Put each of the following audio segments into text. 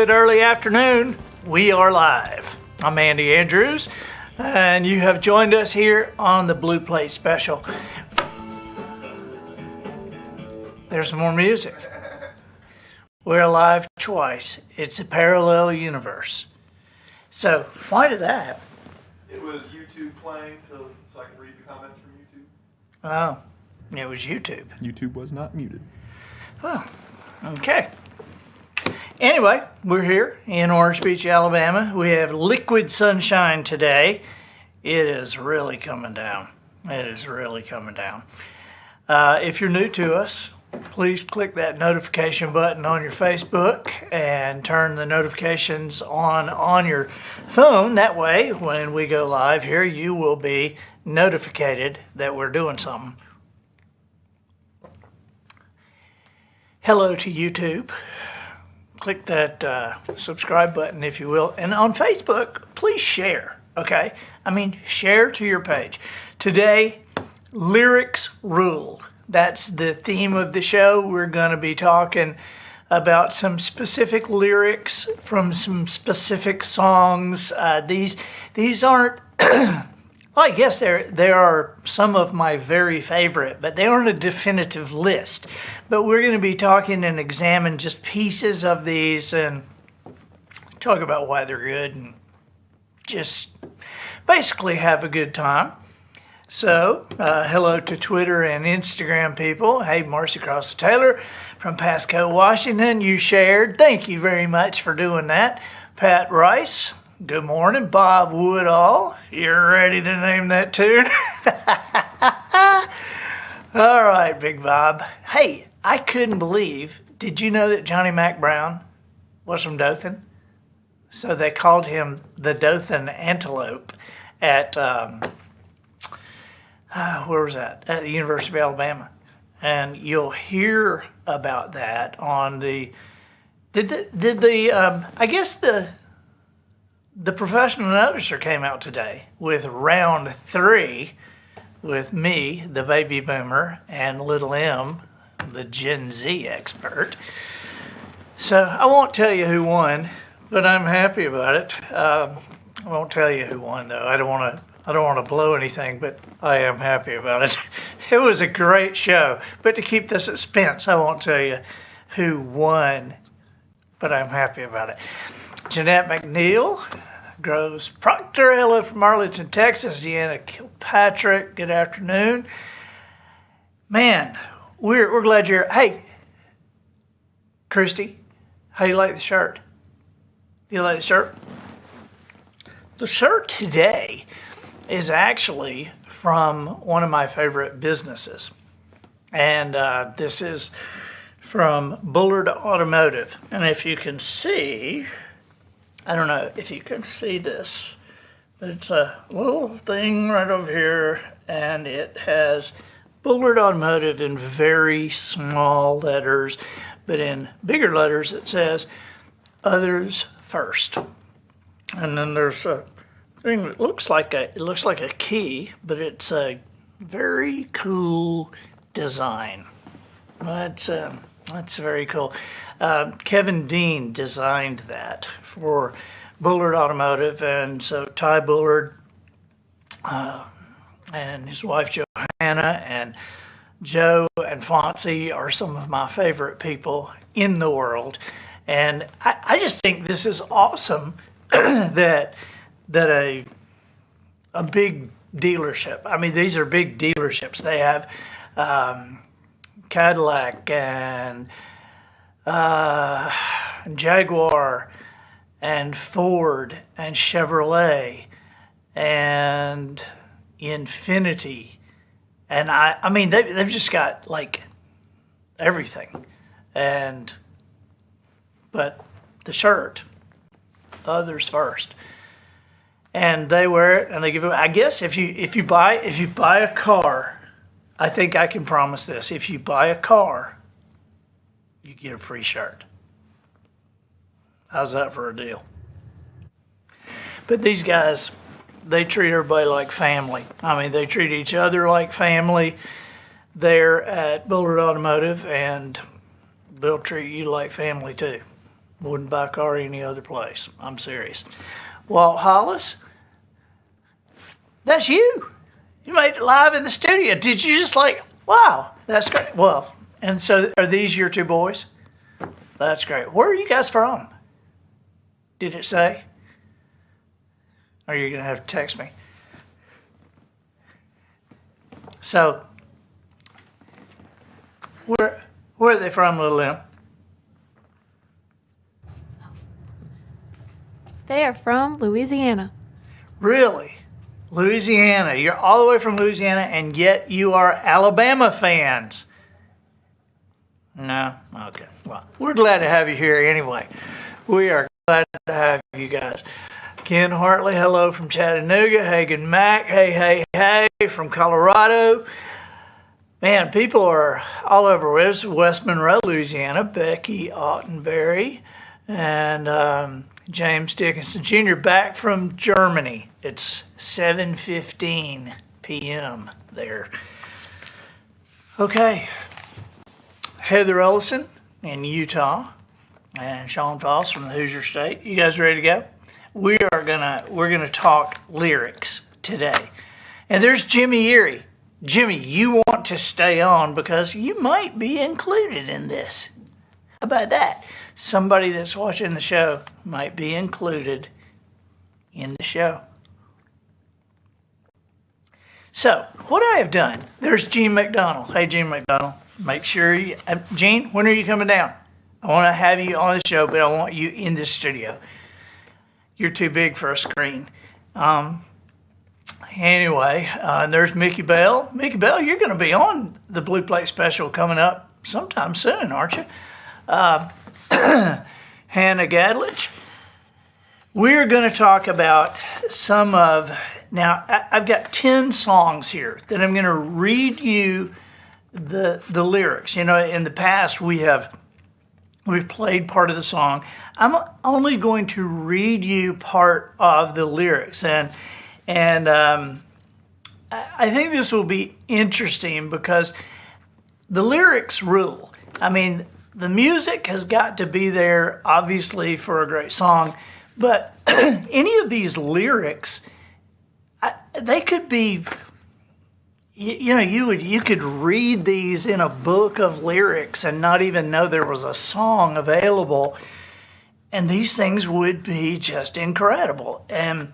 good early afternoon. We are live. I'm Andy Andrews, and you have joined us here on the Blue Plate Special. There's some more music. We're alive twice. It's a parallel universe. So, why did that happen? It was YouTube playing so I can read the comments from YouTube. Oh, it was YouTube. YouTube was not muted. Oh, okay. Anyway, we're here in Orange Beach, Alabama. We have liquid sunshine today. It is really coming down. It is really coming down. If you're new to us, please click that notification button on your Facebook and turn the notifications on your phone. That way, when we go live here, you will be notified that we're doing something. Hello to YouTube. Click that subscribe button if you will. And on Facebook, please share, okay? I mean, share to your page. Today, lyrics rule. That's the theme of the show. We're going to be talking about some specific lyrics from some specific songs. These aren't, I guess there are some of my very favorite, but they aren't a definitive list. But we're going to be talking and examine just pieces of these and talk about why they're good and just basically have a good time. So, hello to Twitter and Instagram people. Hey, Marcy Cross-Taylor from Pasco, Washington. You shared. Thank you very much for doing that. Pat Rice, good morning. Bob Woodall, you're ready to name that tune? All right, Big Bob. Hey, I couldn't believe, did you know that Johnny Mac Brown was from Dothan? So they called him the Dothan Antelope at, where was that? At the University of Alabama. And you'll hear about that on the, I guess the Professional Noticer came out today with round 3 with me, the baby boomer, and Little M, the Gen Z expert. So I won't tell you who won, but I'm happy about it. I won't tell you who won though. I don't want to blow anything, but I am happy about it. It was a great show, but to keep the suspense, I won't tell you who won, but I'm happy about it. Jeanette McNeil, Groves Proctor, hello from Arlington, Texas. Deanna Kilpatrick, good afternoon. Man, we're glad you're here. Hey, Christy, how you like the shirt? Do you like the shirt? The shirt today is actually from one of my favorite businesses. And this is from Bullard Automotive. And if you can see, I don't know if you can see this, but it's a little thing right over here, and it has Bullard Automotive in very small letters, but in bigger letters it says, others first. And then there's a thing that looks like a key, but it's a very cool design. That's very cool. Kevin Dean designed that for Bullard Automotive, and so Ty Bullard and his wife Johanna and Joe and Fonzie are some of my favorite people in the world, and I just think this is awesome that a big dealership. I mean, these are big dealerships. They have Cadillac and Jaguar and Ford and Chevrolet and Infiniti, and I mean they've just got like everything, but the shirt, others first, and they wear it and they give it. I guess if you buy a car, I think I can promise this: if you buy a car, you get a free shirt. How's that for a deal? But these guys, they treat everybody like family. I mean, they treat each other like family there at Bullard Automotive, and they'll treat you like family too. Wouldn't buy a car any other place. I'm serious. Walt Hollis, that's you. You made it live in the studio. Did you just wow, that's great. Well, and so are these your two boys? That's great. Where are you guys from? Did it say? Or are you going to have to text me? So, where are they from, Little Em? They are from Louisiana. Really? Louisiana. You're all the way from Louisiana, and yet you are Alabama fans. No? Okay. Well, we're glad to have you here anyway. We are glad to have you guys. Ken Hartley, hello from Chattanooga. Hagen Mack, hey, from Colorado. Man, people are all over West Monroe, Louisiana. Becky Ottenberry and James Dickinson Jr. back from Germany. It's 7:15 p.m. there. Okay. Heather Ellison in Utah and Sean Foss from the Hoosier State. You guys ready to go? We're gonna talk lyrics today. And there's Jimmy Yeary. Jimmy, you want to stay on because you might be included in this. How about that? Somebody that's watching the show might be included in the show. So, what I have done, there's Gene McDonald. Hey, Gene McDonald, make sure you, Gene, when are you coming down? I want to have you on the show, but I want you in the studio. You're too big for a screen. Anyway, there's Mickey Bell. Mickey Bell, you're going to be on the Blue Plate Special coming up sometime soon, aren't you? Hannah Gadlich. We're going to talk about now I've got 10 songs here that I'm going to read you the lyrics. You know, in the past we've played part of the song. I'm only going to read you part of the lyrics, and I think this will be interesting because the lyrics rule. I mean, the music has got to be there, obviously, for a great song, but any of these lyrics, they could be, you could read these in a book of lyrics and not even know there was a song available, and these things would be just incredible. And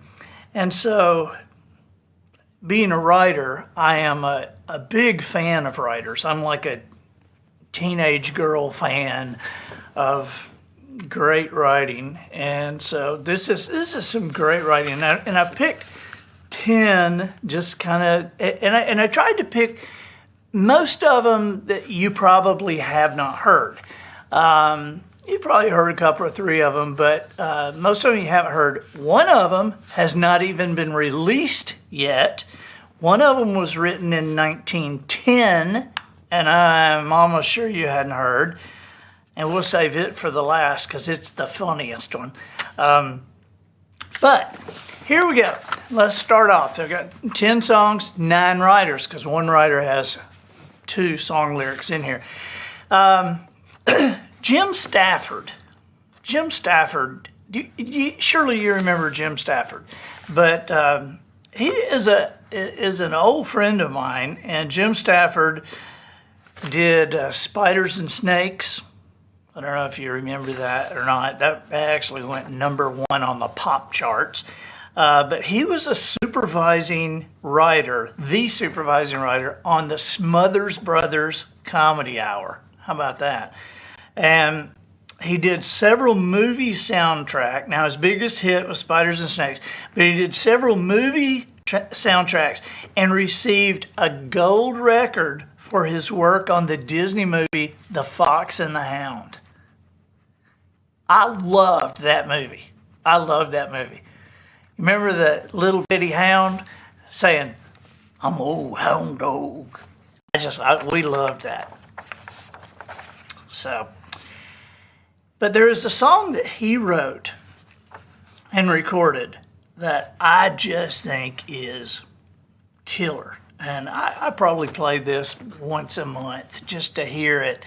so, being a writer, I am a big fan of writers. I'm like a teenage girl fan of great writing, and so this is some great writing, and I picked 10 just kind of, and I tried to pick most of them that you probably have not heard. You probably heard a couple or three of them, but most of them you haven't heard. One of them has not even been released yet. One of them was written in 1910, and I'm almost sure you hadn't heard. And we'll save it for the last because it's the funniest one. But here we go. Let's start off. I've got 10 songs, 9 writers, because one writer has 2 song lyrics in here. Jim Stafford. Jim Stafford, surely you remember Jim Stafford. But he is an old friend of mine, and Jim Stafford did Spiders and Snakes. I don't know if you remember that or not. That actually went number 1 on the pop charts. But he was a supervising writer, the supervising writer on the Smothers Brothers Comedy Hour. How about that? And he did several movie soundtracks. Now, his biggest hit was Spiders and Snakes, but he did several movie soundtracks and received a gold record for his work on the Disney movie The Fox and the Hound. I loved that movie. Remember the little bitty hound saying, "I'm old hound dog." We loved that. So, but there is a song that he wrote and recorded that I just think is killer. And I probably play this once a month just to hear it.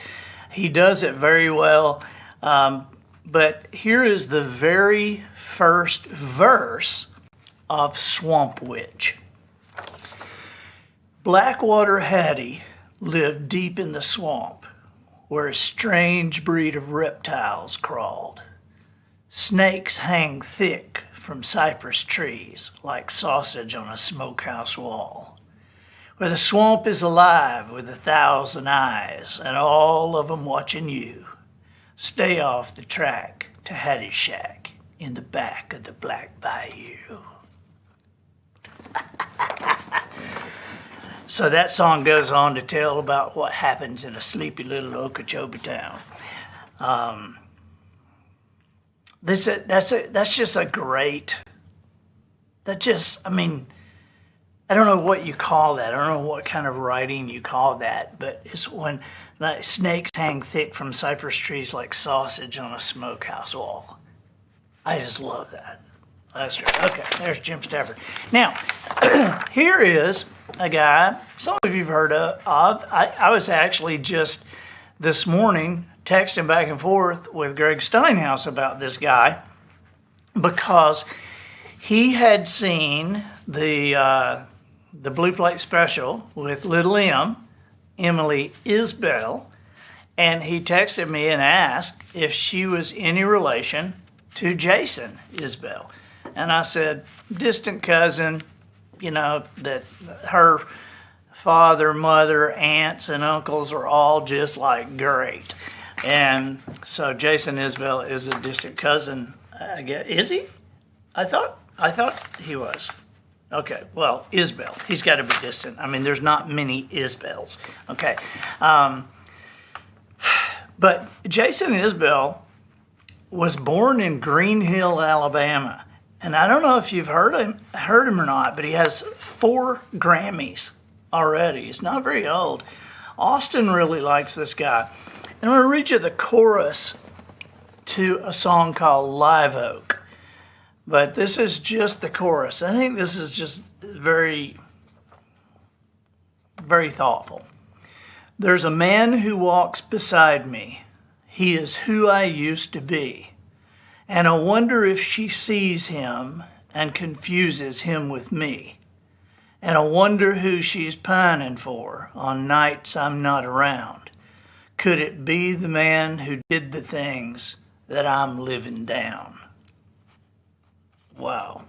He does it very well. but here is the very first verse of Swamp Witch. Blackwater Hattie lived deep in the swamp, where a strange breed of reptiles crawled. Snakes hang thick from cypress trees like sausage on a smokehouse wall. Where the swamp is alive with 1,000 eyes and all of 'em watching you. Stay off the track to Hattie's shack in the back of the Black Bayou. So that song goes on to tell about what happens in a sleepy little Okeechobee town. That's just a great. I don't know what you call that. I don't know what kind of writing you call that, but it's when like, snakes hang thick from cypress trees like sausage on a smokehouse wall. I just love that. That's great. Okay, there's Jim Stafford. Now, here is a guy some of you've heard of. I was actually just this morning texting back and forth with Greg Steinhaus about this guy because he had seen the Blue Plate special with Little Emily Isbell, and he texted me and asked if she was any relation to Jason Isbell. And I said, distant cousin, that her father, mother, aunts, and uncles are all just like great. And so Jason Isbell is a distant cousin, I guess. Is he? I thought he was. Okay, well, Isbell. He's got to be distant. I mean, there's not many Isbells. Okay. But Jason Isbell was born in Green Hill, Alabama. And I don't know if you've heard him or not, but he has 4 Grammys already. He's not very old. Austin really likes this guy. And I'm going to read you the chorus to a song called Live Oak. But this is just the chorus. I think this is just very, very thoughtful. There's a man who walks beside me. He is who I used to be. And I wonder if she sees him and confuses him with me. And I wonder who she's pining for on nights I'm not around. Could it be the man who did the things that I'm living down? Wow.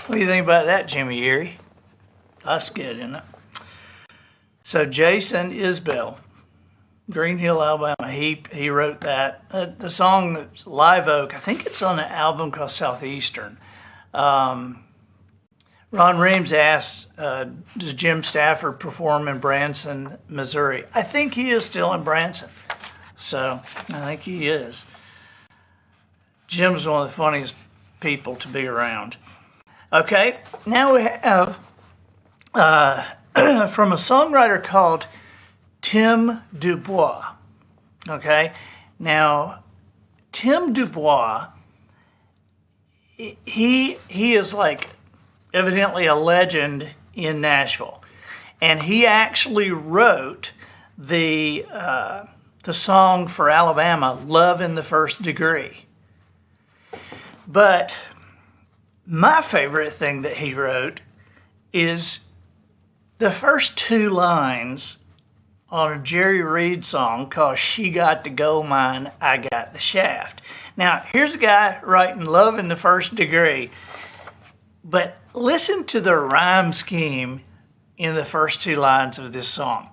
What do you think about that, Jimmy Yeary? That's good, isn't it? So Jason Isbell, Green Hill, Alabama, he wrote that. The song that's Live Oak, I think it's on an album called Southeastern. Ron Reams asked, does Jim Stafford perform in Branson, Missouri? I think he is still in Branson. So I think he is. Jim's one of the funniest people to be around. Okay, now we have from a songwriter called Tim DuBois. Okay, now Tim DuBois, he is like evidently a legend in Nashville, and he actually wrote the song for Alabama, "Love in the First Degree." But my favorite thing that he wrote is the first 2 lines on a Jerry Reed song called She Got the Gold Mine, I Got the Shaft. Now, here's a guy writing Love in the First Degree, but listen to the rhyme scheme in the first 2 lines of this song.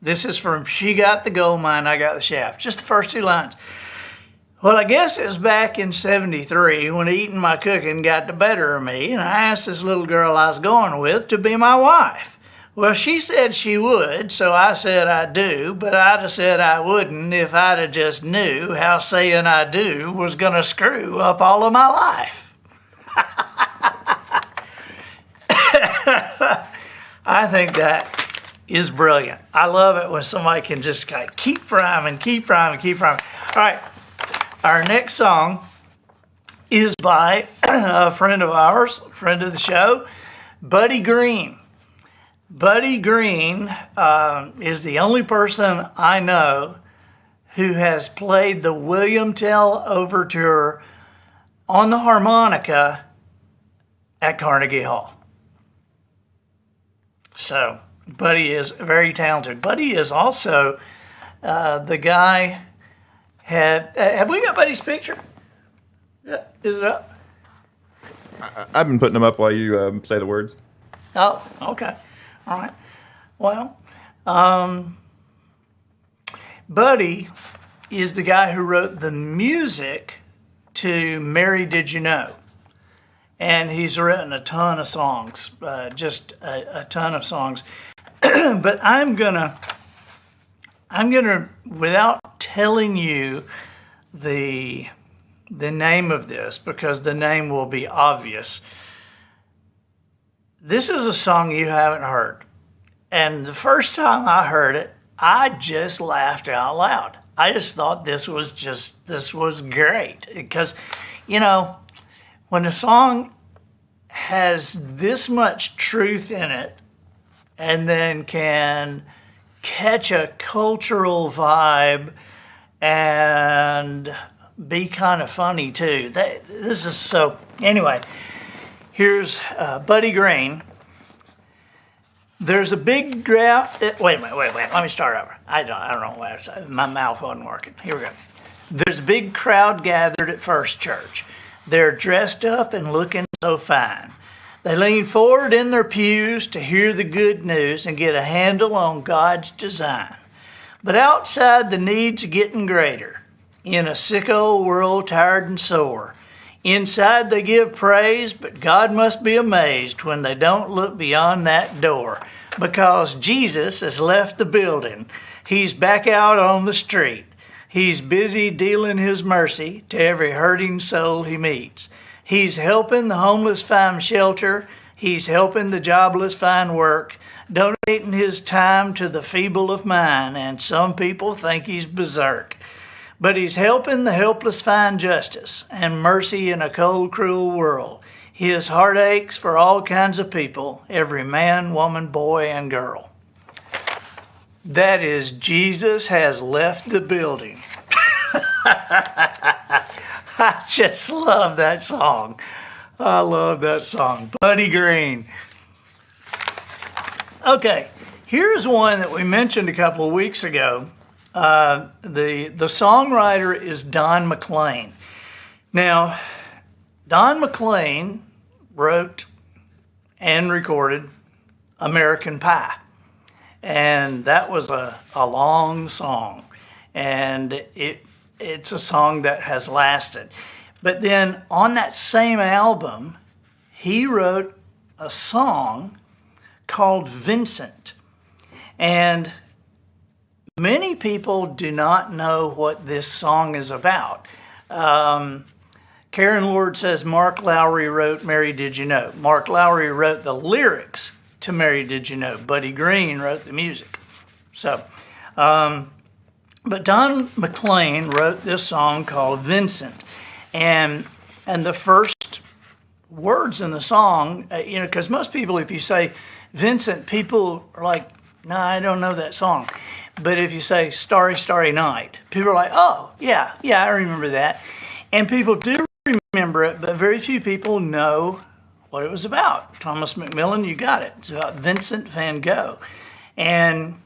This is from She Got the Gold Mine, I Got the Shaft. Just the first 2 lines. Well, I guess it was back in 73 when eating my cooking got the better of me, and I asked this little girl I was going with to be my wife. Well, she said she would, so I said I do, but I'd have said I wouldn't if I'd have just knew how saying I do was going to screw up all of my life. I think that is brilliant. I love it when somebody can just kind of keep rhyming. All right. Our next song is by a friend of ours, friend of the show, Buddy Green. Buddy Green is the only person I know who has played the William Tell Overture on the harmonica at Carnegie Hall. So, Buddy is very talented. Buddy is also the guy. Have we got Buddy's picture? Yeah, is it up? I've been putting them up while you say the words. Oh, okay. All right. Well, Buddy is the guy who wrote the music to Mary Did You Know? And he's written a ton of songs, just a ton of songs. But I'm gonna, without telling you the name of this, because the name will be obvious. This is a song you haven't heard. And the first time I heard it, I just laughed out loud. I just thought this was great. Because, you know, when a song has this much truth in it and then can catch a cultural vibe and be kind of funny too. This is so, anyway, here's Buddy Green. There's a big drought. Wait a minute. Let me start over. I don't know why my mouth wasn't working. Here we go. There's a big crowd gathered at First Church. They're dressed up and looking so fine. They lean forward in their pews to hear the good news and get a handle on God's design. But outside, the needs are getting greater. In a sick old world, tired and sore. Inside they give praise, but God must be amazed when they don't look beyond that door. Because Jesus has left the building. He's back out on the street. He's busy dealing his mercy to every hurting soul he meets. He's helping the homeless find shelter. He's helping the jobless find work. Donating his time to the feeble of mind. And some people think he's berserk. But he's helping the helpless find justice and mercy in a cold, cruel world. His heart aches for all kinds of people, every man, woman, boy, and girl. That is, Jesus has left the building. I just love that song. I love that song. Buddy Green. Okay, here's one that we mentioned a couple of weeks ago. The songwriter is Don McLean. Now, Don McLean wrote and recorded American Pie. And that was a long song. And it's a song that has lasted. But then on that same album, he wrote a song called Vincent. And many people do not know what this song is about. Karen Lord says Mark Lowry wrote Mary Did You Know? Mark Lowry wrote the lyrics to Mary Did You Know? Buddy Green wrote the music. So, but Don McLean wrote this song called Vincent. And the first words in the song, because most people, if you say Vincent, people are like, nah, I don't know that song. But if you say Starry, Starry Night, people are like, oh, yeah, I remember that. And people do remember it, but very few people know what it was about. Thomas McMillan, you got it. It's about Vincent Van Gogh. And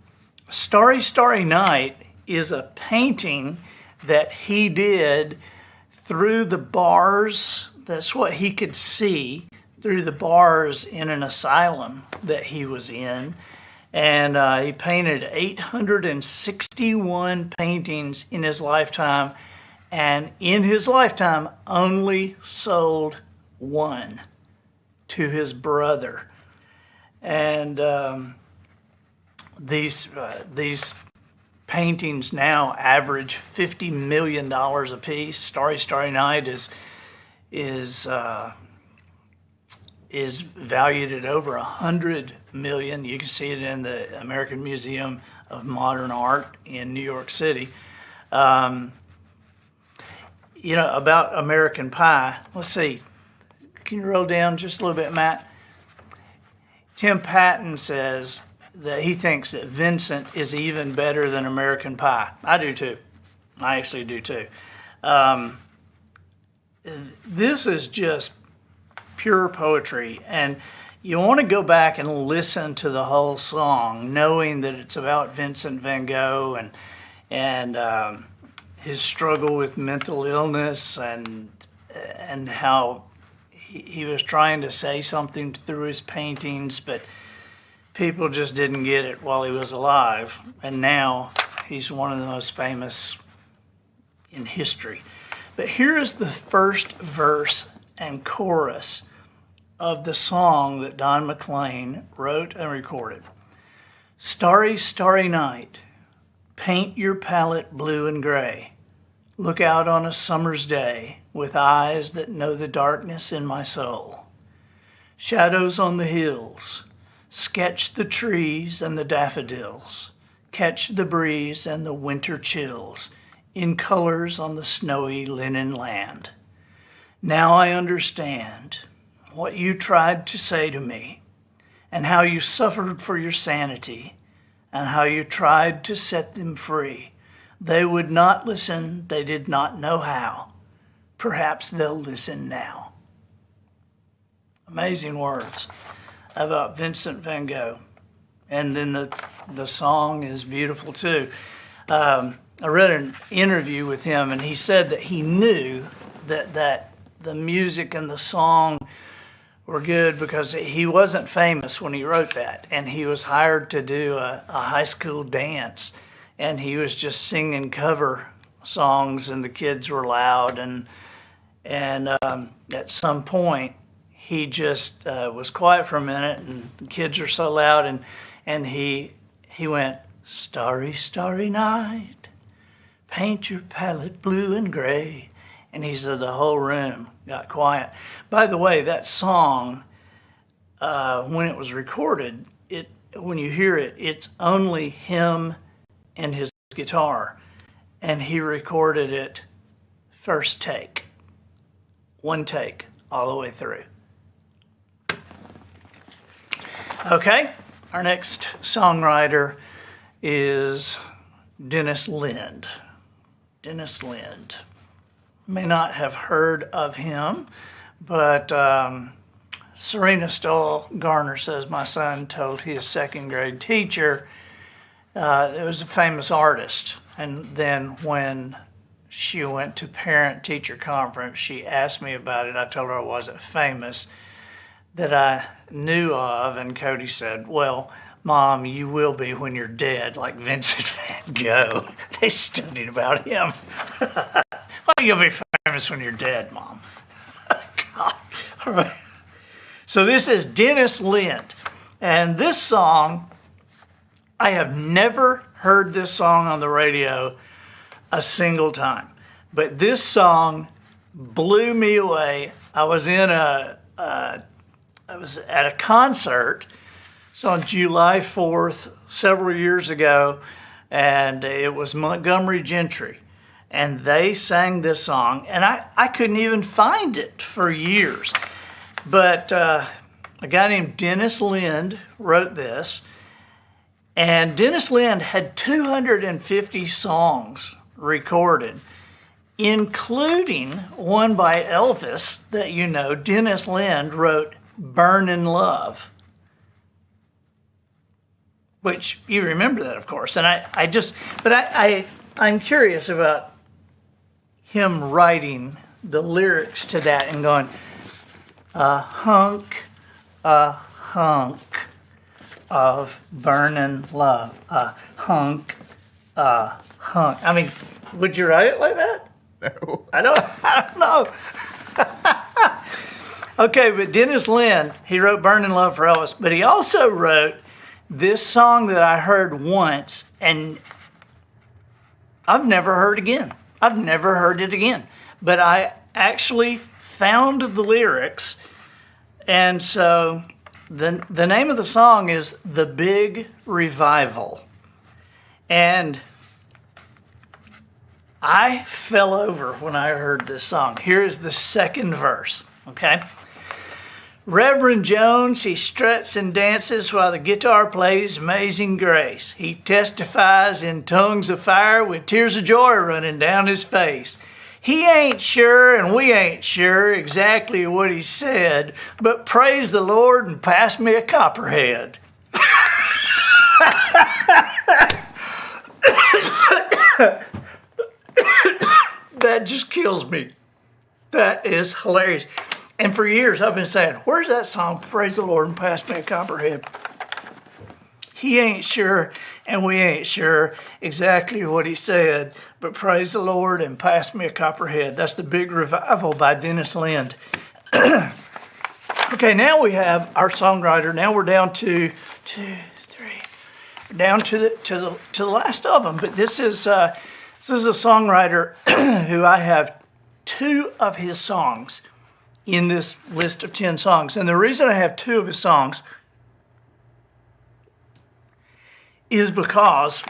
Starry, Starry Night is a painting that he did through the bars. That's what he could see through the bars in an asylum that he was in. And he painted 861 paintings in his lifetime. And in his lifetime, only sold one to his brother. And these paintings now average $50 million a piece. Starry, Starry Night is valued at over $100 million. You can see it in the American Museum of Modern Art in New York City. About American Pie, let's see. Can you roll down just a little bit, Matt? Tim Patton says that he thinks that Vincent is even better than American Pie. I do too. I actually do too. Um, this is just pure poetry, and you want to go back and listen to the whole song, knowing that it's about Vincent van Gogh and his struggle with mental illness and how he was trying to say something through his paintings, but people just didn't get it while he was alive. And now he's one of the most famous in history. But here is the first verse and chorus of the song that Don McLean wrote and recorded. Starry, starry night, paint your palette blue and gray. Look out on a summer's day with eyes that know the darkness in my soul. Shadows on the hills, sketch the trees and the daffodils. Catch the breeze and the winter chills in colors on the snowy linen land. Now I understand what you tried to say to me, and how you suffered for your sanity, and how you tried to set them free. They would not listen, they did not know how. Perhaps they'll listen now. Amazing words about Vincent van Gogh. And then the song is beautiful too. I read an interview with him, and he said that he knew that the music and the song were good because he wasn't famous when he wrote that, and he was hired to do a high school dance, and he was just singing cover songs, and the kids were loud, and at some point he just was quiet for a minute, and the kids are so loud, and he went, starry, starry night, paint your palette blue and gray. And he said the whole room got quiet. By the way, that song, when it was recorded, when you hear it, it's only him and his guitar. And he recorded it first take. One take, all the way through. Okay, our next songwriter is Dennis Linde. Dennis Linde. May not have heard of him, but Serena Stoll Garner says my son told his second grade teacher it was a famous artist. And then when she went to parent-teacher conference, she asked me about it. I told her I wasn't famous that I knew of, and Cody said, well, Mom, you will be when you're dead, like Vincent van Gogh. They studied about him. Well, you'll be famous when you're dead, Mom. God. All right. So this is Dennis Linde. And this song, I have never heard this song on the radio a single time. But this song blew me away. I was at a concert. It's on July 4th, several years ago, and it was Montgomery Gentry. And they sang this song, and I couldn't even find it for years. But a guy named Dennis Linde wrote this, and Dennis Linde had 250 songs recorded, including one by Elvis that you know. Dennis Linde wrote Burnin' Love, which you remember that, of course. And I'm curious about him writing the lyrics to that and going, a hunk of burning love, a hunk. I mean, would you write it like that? No. I don't know. Okay, but Dennis Linde, he wrote Burning Love for Elvis, but he also wrote this song that I heard once, and I've never heard again. I've never heard it again. But I actually found the lyrics, and so the name of the song is The Big Revival. And I fell over when I heard this song. Here is the second verse, okay? Reverend Jones, he struts and dances while the guitar plays Amazing Grace. He testifies in tongues of fire with tears of joy running down his face. He ain't sure and we ain't sure exactly what he said, but praise the Lord and pass me a copperhead. That just kills me. That is hilarious. And for years I've been saying, where's that song, Praise the Lord and Pass Me a Copperhead? He ain't sure and we ain't sure exactly what he said, but praise the Lord and pass me a copperhead. That's the Big Revival by Dennis Linde. Okay, now we have our songwriter. Now we're down to down to the last of them. But this is a songwriter who I have 2 of his songs in this list of 10 songs. And the reason I have 2 of his songs is because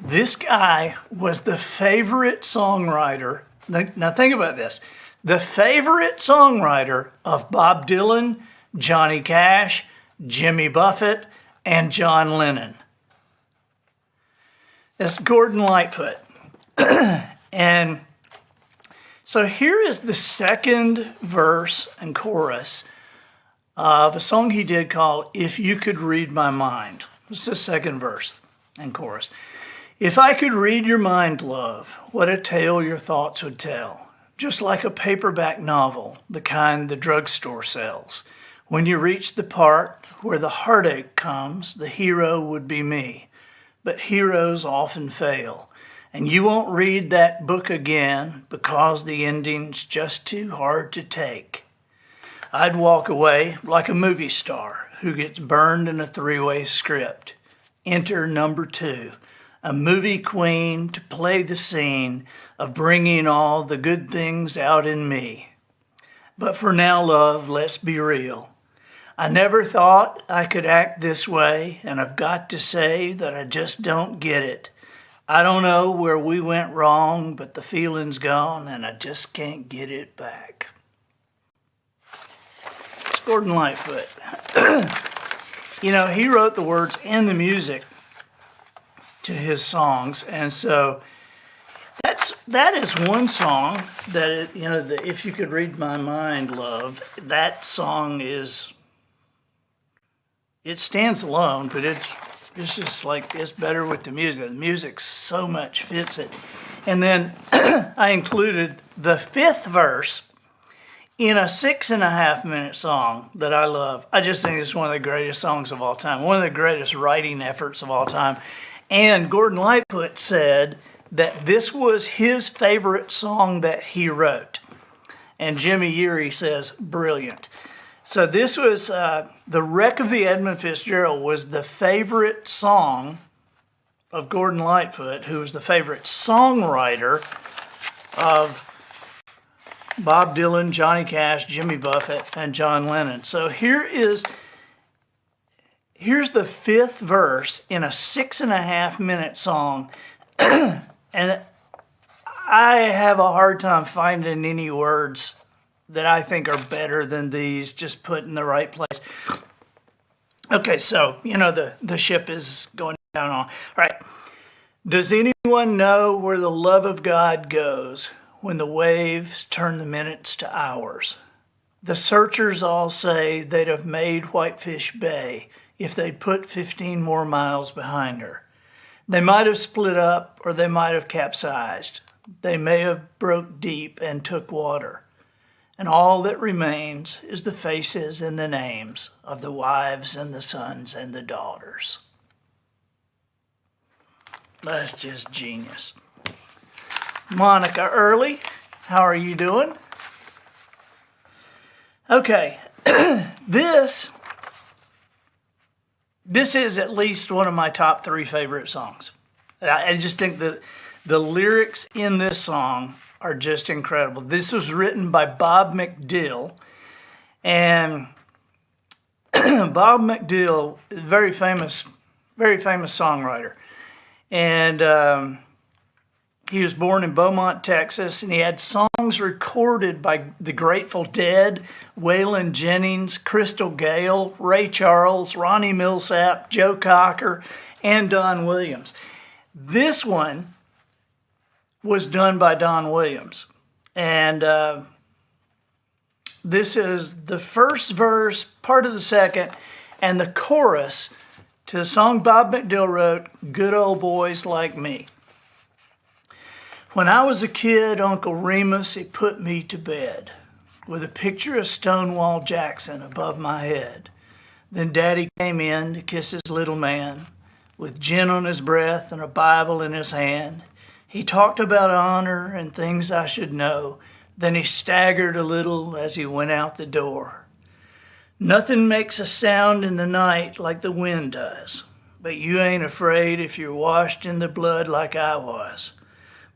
this guy was the favorite songwriter. Now think about this. The favorite songwriter of Bob Dylan, Johnny Cash, Jimmy Buffett, and John Lennon. That's Gordon Lightfoot. And so here is the second verse and chorus of a song he did called If You Could Read My Mind. It's the second verse and chorus. If I could read your mind, love, what a tale your thoughts would tell. Just like a paperback novel, the kind the drugstore sells. When you reach the part where the heartache comes, the hero would be me. But heroes often fail. And you won't read that book again because the ending's just too hard to take. I'd walk away like a movie star who gets burned in a 3-way script. Enter number 2, a movie queen to play the scene of bringing all the good things out in me. But for now, love, let's be real. I never thought I could act this way, and I've got to say that I just don't get it. I don't know where we went wrong, but the feeling's gone, and I just can't get it back. It's Gordon Lightfoot. You know, he wrote the words and the music to his songs, and so that is one song that If You Could Read My Mind, love. That song it stands alone, but it's just like, it's better with the music. The music so much fits it. And then I included the 5th verse in a 6.5-minute song that I love. I just think it's one of the greatest songs of all time, one of the greatest writing efforts of all time. And Gordon Lightfoot said that this was his favorite song that he wrote. And Jimmy Yeary says, brilliant. So this was, The Wreck of the Edmund Fitzgerald was the favorite song of Gordon Lightfoot, who was the favorite songwriter of Bob Dylan, Johnny Cash, Jimmy Buffett, and John Lennon. So here's the 5th verse in a 6.5-minute song. And I have a hard time finding any words that I think are better than these, just put in the right place. Okay, so, the ship is going down on. All right. Does anyone know where the love of God goes when the waves turn the minutes to hours? The searchers all say they'd have made Whitefish Bay if they'd put 15 more miles behind her. They might have split up or they might have capsized. They may have broke deep and took water. And all that remains is the faces and the names of the wives and the sons and the daughters. That's just genius. Monica Early, how are you doing? Okay, this is at least one of my top 3 favorite songs. I just think that the lyrics in this song are just incredible. This was written by Bob McDill, and Bob McDill, very famous songwriter, and He was born in Beaumont, Texas, and he had songs recorded by the Grateful Dead, Waylon Jennings, Crystal Gale, Ray Charles, Ronnie Millsap, Joe Cocker, and Don Williams. This one was done by Don Williams. And this is the first verse, part of the second, and the chorus to the song Bob McDill wrote, Good Old Boys Like Me. When I was a kid, Uncle Remus, he put me to bed with a picture of Stonewall Jackson above my head. Then Daddy came in to kiss his little man with gin on his breath and a Bible in his hand. He talked about honor and things I should know. Then he staggered a little as he went out the door. Nothing makes a sound in the night like the wind does, but you ain't afraid if you're washed in the blood like I was.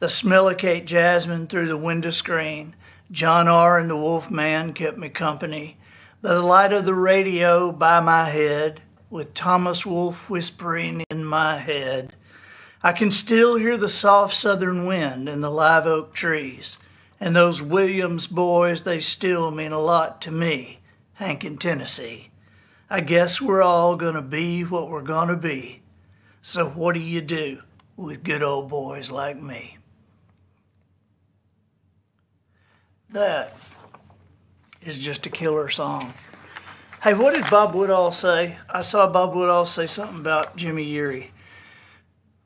The smell of Kate Jasmine through the window screen. John R. and the Wolf Man kept me company. The light of the radio by my head, with Thomas Wolfe whispering in my head. I can still hear the soft southern wind in the live oak trees. And those Williams boys, they still mean a lot to me, Hank in Tennessee. I guess we're all gonna be what we're gonna be. So what do you do with good old boys like me? That is just a killer song. Hey, what did Bob Woodall say? I saw Bob Woodall say something about Jimmy Yeary.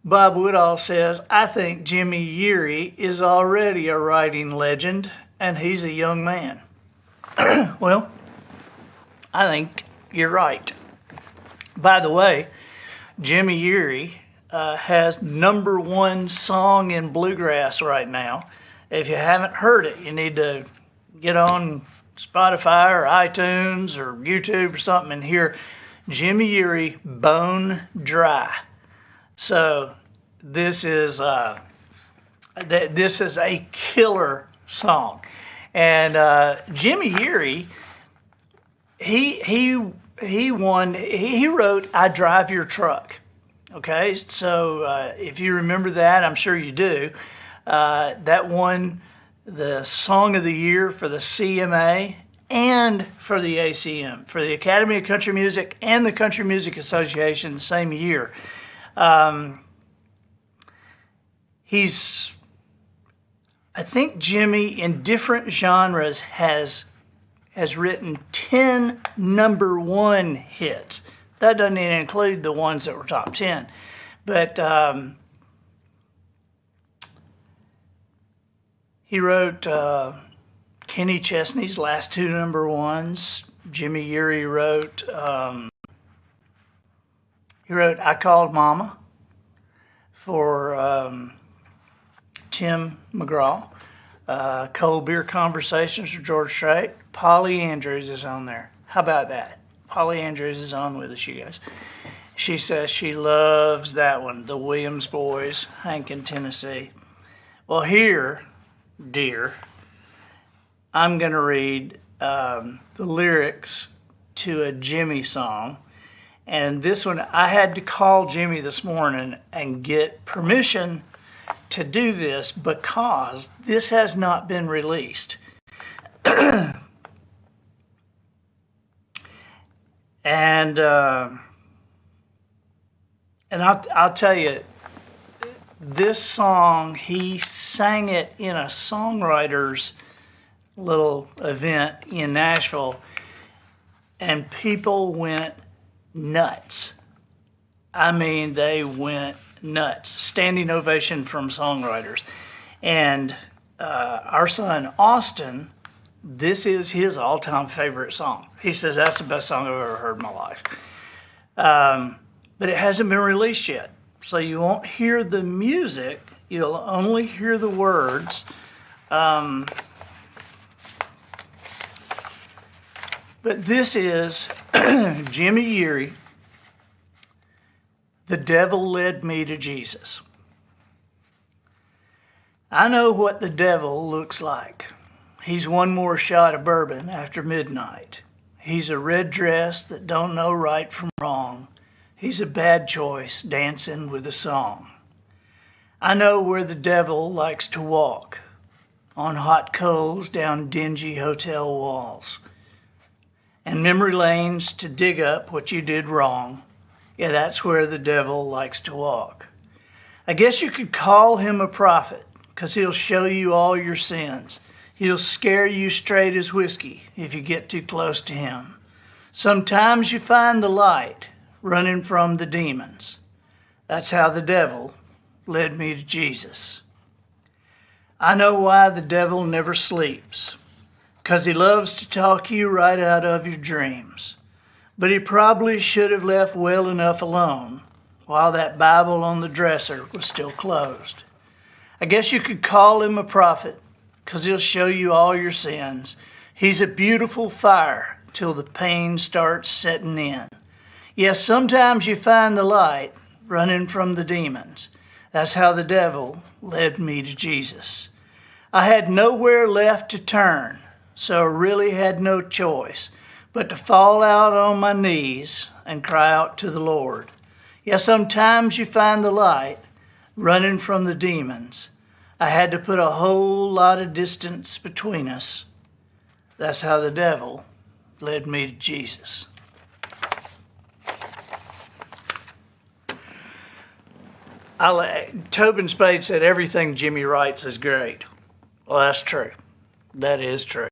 Bob Woodall says, I think Jimmy Yeary is already a writing legend, and he's a young man. Well, I think you're right. By the way, Jimmy Yeary has #1 song in bluegrass right now. If you haven't heard it, you need to get on Spotify or iTunes or YouTube or something and hear Jimmy Yeary, Bone Dry. So this is a killer song. And Jimmy Yeary, he wrote I Drive Your Truck. Okay, so if you remember that, I'm sure you do. That won the Song of the Year for the CMA and for the ACM, for the Academy of Country Music and the Country Music Association the same year. I think Jimmy, in different genres, has written 10 #1 hits. That doesn't even include the ones that were top 10. But he wrote Kenny Chesney's last 2 #1s. Jimmy Yeary wrote I Called Mama for Tim McGraw. Cold Beer Conversations for George Strait. Polly Andrews is on there. How about that? Polly Andrews is on with us, you guys. She says she loves that one, the Williams Boys, Hank in Tennessee. Well, here, dear, I'm going to read the lyrics to a Jimmy song. And this one, I had to call Jimmy this morning and get permission to do this because this has not been released. And I'll tell you, this song, he sang it in a songwriter's little event in Nashville, and people went nuts. I mean, they went nuts. Standing ovation from songwriters. And our son, Austin, this is his all-time favorite song. He says, that's the best song I've ever heard in my life. But it hasn't been released yet. So you won't hear the music. You'll only hear the words. But this is Jimmy Yeary, The Devil Led Me to Jesus. I know what the devil looks like. He's one more shot of bourbon after midnight. He's a red dress that don't know right from wrong. He's a bad choice dancing with a song. I know where the devil likes to walk, on hot coals down dingy hotel walls, and memory lanes to dig up what you did wrong. Yeah, that's where the devil likes to walk. I guess you could call him a prophet, 'cause he'll show you all your sins. He'll scare you straight as whiskey if you get too close to him. Sometimes you find the light running from the demons. That's how the devil led me to Jesus. I know why the devil never sleeps, 'cause he loves to talk you right out of your dreams. But he probably should have left well enough alone while that Bible on the dresser was still closed. I guess you could call him a prophet, 'cause he'll show you all your sins. He's a beautiful fire till the pain starts setting in. Yes, sometimes you find the light running from the demons. That's how the devil led me to Jesus. I had nowhere left to turn, so I really had no choice but to fall out on my knees and cry out to the Lord. Yes, sometimes you find the light running from the demons. I had to put a whole lot of distance between us. That's how the devil led me to Jesus. Tobin Spade said everything Jimmy writes is great. Well, that's true. That is true.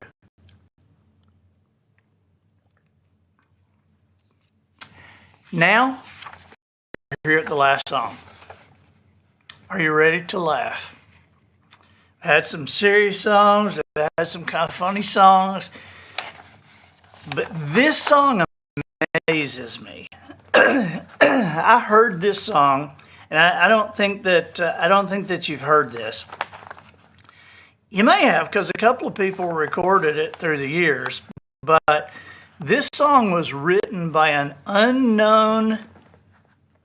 Now, we're here at the last song. Are you ready to laugh? I had some serious songs. I had some kind of funny songs. But this song amazes me. I heard this song, and I don't think that you've heard this. You may have, because a couple of people recorded it through the years. But this song was written by an unknown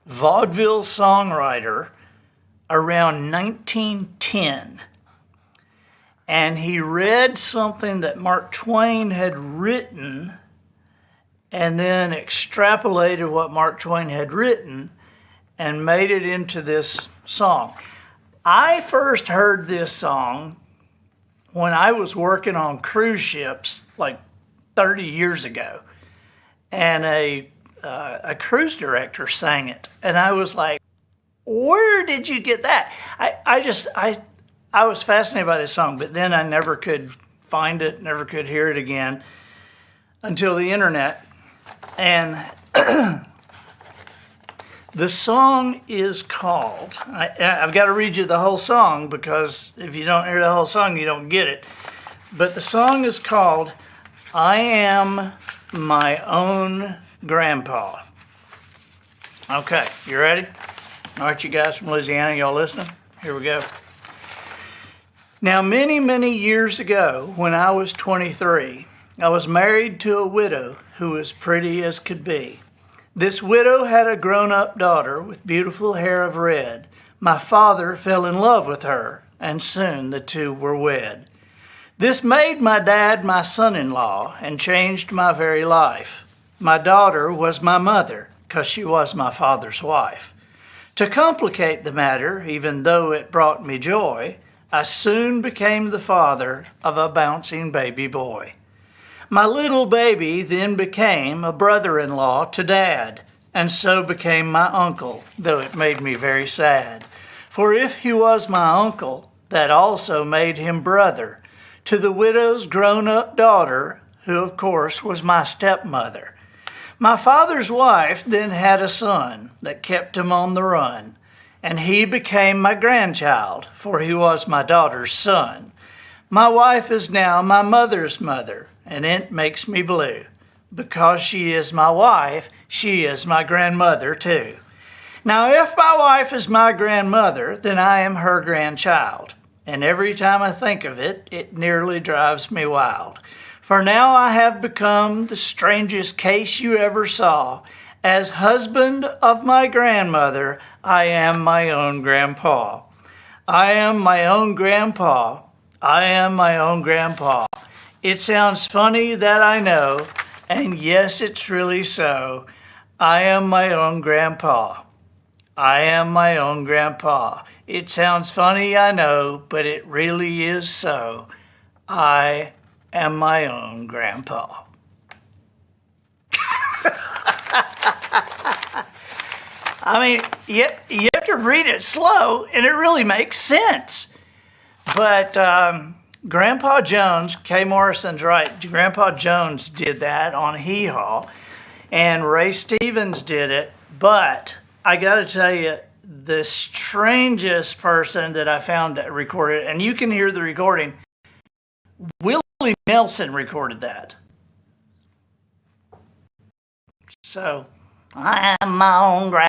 vaudeville songwriter around 1910. And he read something that Mark Twain had written and then extrapolated what Mark Twain had written and made it into this song. I first heard this song when I was working on cruise ships like 30 years ago. And a cruise director sang it. And I was like, where did you get that? I was fascinated by this song, but then I never could find it, never could hear it again until the internet. And the song is called, I've got to read you the whole song because if you don't hear the whole song, you don't get it. But the song is called, I Am My Own Grandpa. Okay, you ready? All right, you guys from Louisiana, y'all listening? Here we go. Now, many, many years ago, when I was 23, I was married to a widow who was pretty as could be. This widow had a grown-up daughter with beautiful hair of red. My father fell in love with her, and soon the two were wed. This made my dad my son-in-law and changed my very life. My daughter was my mother, 'cause she was my father's wife. To complicate the matter, even though it brought me joy, I soon became the father of a bouncing baby boy. My little baby then became a brother-in-law to Dad, and so became my uncle, though it made me very sad. For if he was my uncle, that also made him brother to the widow's grown-up daughter, who of course was my stepmother. My father's wife then had a son that kept him on the run, and he became my grandchild, for he was my daughter's son. My wife is now my mother's mother, and it makes me blue. Because she is my wife, she is my grandmother too. Now, if my wife is my grandmother, then I am her grandchild. And every time I think of it, it nearly drives me wild. For now I have become the strangest case you ever saw. As husband of my grandmother, I am my own grandpa. I am my own grandpa. I am my own grandpa. It sounds funny, that I know, and yes, it's really so. I am my own grandpa. I am my own grandpa. It sounds funny, I know, but it really is so. I am my own grandpa. I mean, you have to read it slow, and it really makes sense. But Grandpa Jones, Kay Morrison's right, Grandpa Jones did that on Hee Haw, and Ray Stevens did it. But I got to tell you, the strangest person that I found that recorded, and you can hear the recording, Willie Nelson recorded that. So, I am my own grandpa.